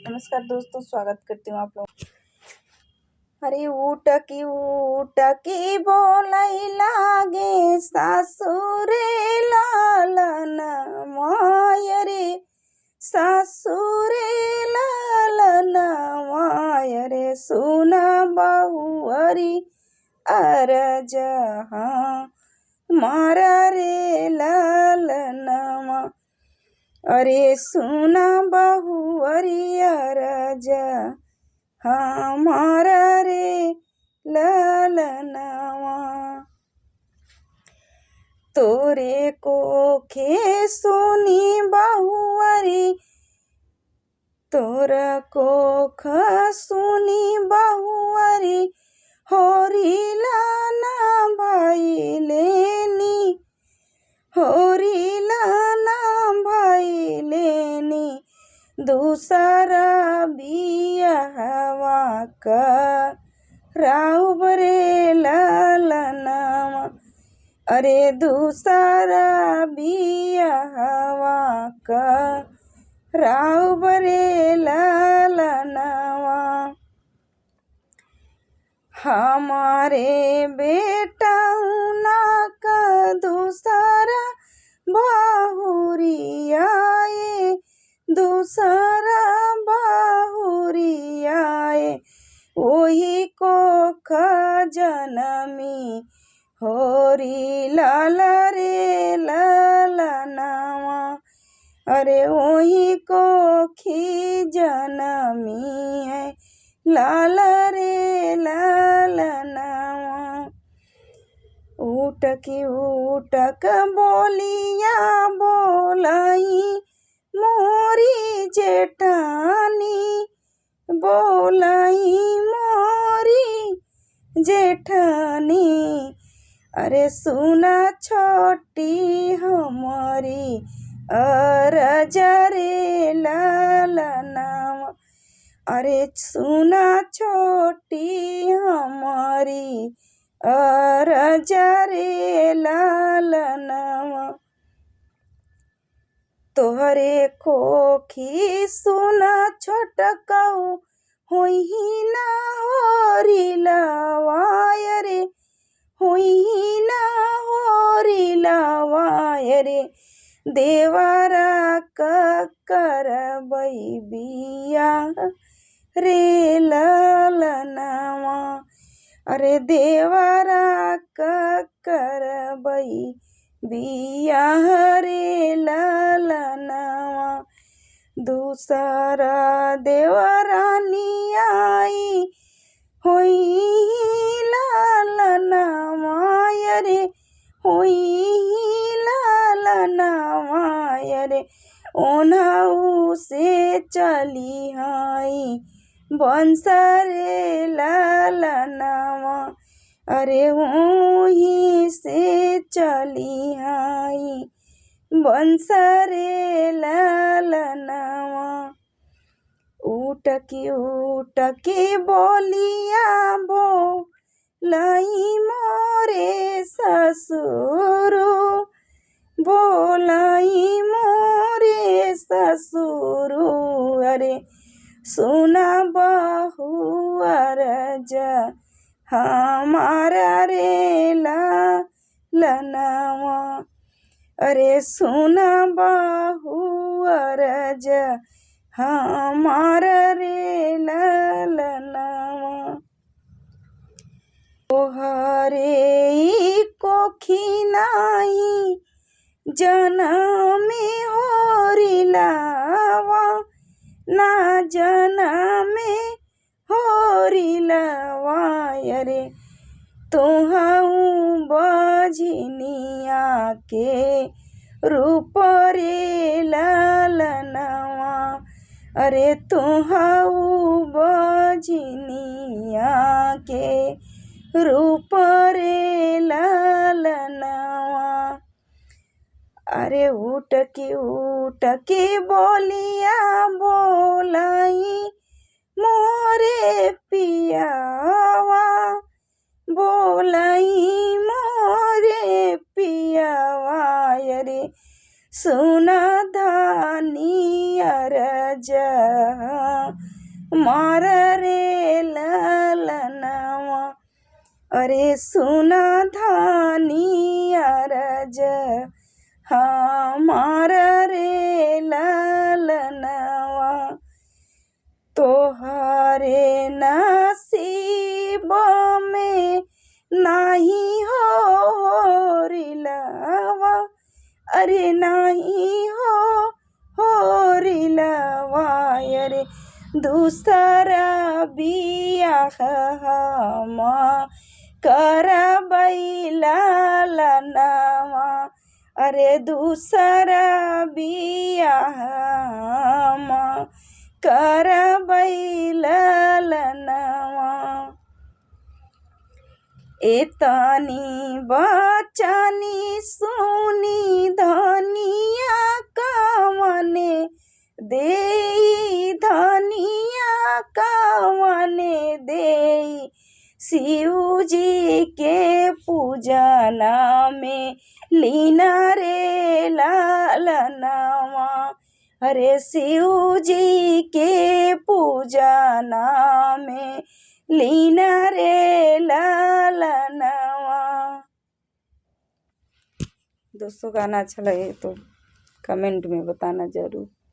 नमस्कार दोस्तों, स्वागत करती हूँ आप लोग। अरे उटकी बोलाई लागे सासुरे लालन मायरे सासुरे लालन मायरे सुना बहुअरी अरज हाँ मारा रे लालन मा। अरे सुना बहुअरी अरज हमारा रे ललनवा। तोरे कोखे सुनी बहुअरी तोरा कोख सुनी बहुअरी होरी लाना भाई लेनी होरी लाना भाई लेनी दूसरा बियाहवा कराऊ रे ललनवा। अरे दूसरा बियाहवा कराऊ रे ललनवा। हमारे बेटा ना का दूसरा बहुरी आए दूसरा बहुरी आए वही को खजनमी होरी लाल रे ललनवा। अरे वही को खिजनमी है लाल रे ललनवा। उटक बोलिया बोलाई मोरी जेठानी बोलाई मोरी जेठानी। अरे सुना छोटी हमारी अरज रे ललनवा। अरे सुना छोटी हमारी अरज रे ललनवा। तोहरे कोखी सुना छोटकऊ होई ना होरी लवाय रे होई ना होरी लवाय रे देवरा करबई बिया रे ललनवा। अरे देवरा करबई बिया रे ललनवा। दूसरा देवरानी आई होई ललनवा रे होई ललनवा रे ओनाऊ से चली आई बंसरे ललनवा। अरे वहीं से चली आई बंसरे ललनवा। उटकी बोलिया बोलाई मोरे ससुरु बोलाई मोरे ससुरु। अरे सुना बहु अरज हमारा रे ललनवा। अरे सुना बहु अरज हमारा रे ललनवा। तोहरे कोखी नाई जनमे होरी लवा ना जनमे होरी लवा। अरे तुहऊ बजनिया के रूप रे ललनवा। अरे तुहऊ बजनिया के रूप रे ललनवा। अरे उटकी बोलिया बोलाई मोरे पियावा बोलाई मोरे पियावा। रे सुना धानी अरज मार रे ललनवा। अरे सुना धानिया रज हमार रे ललनवा। तोहरे नसीब में नाही हो रिलवा। अरे नाही हो रिलवा। अरे दूसरा बियाह हम करबै ललनवा। अरे दूसरा बियाह हम करबै ललनवा। एतनी बचनी सुनी धनिया कवने देई। धनिया कवने देई। शिव जी के पूजना में लीना रे ललनवा। अरे शिव जी के पूजना में लीना रे ललनवा। दोस्तों गाना अच्छा लगे तो कमेंट में बताना ज़रूर।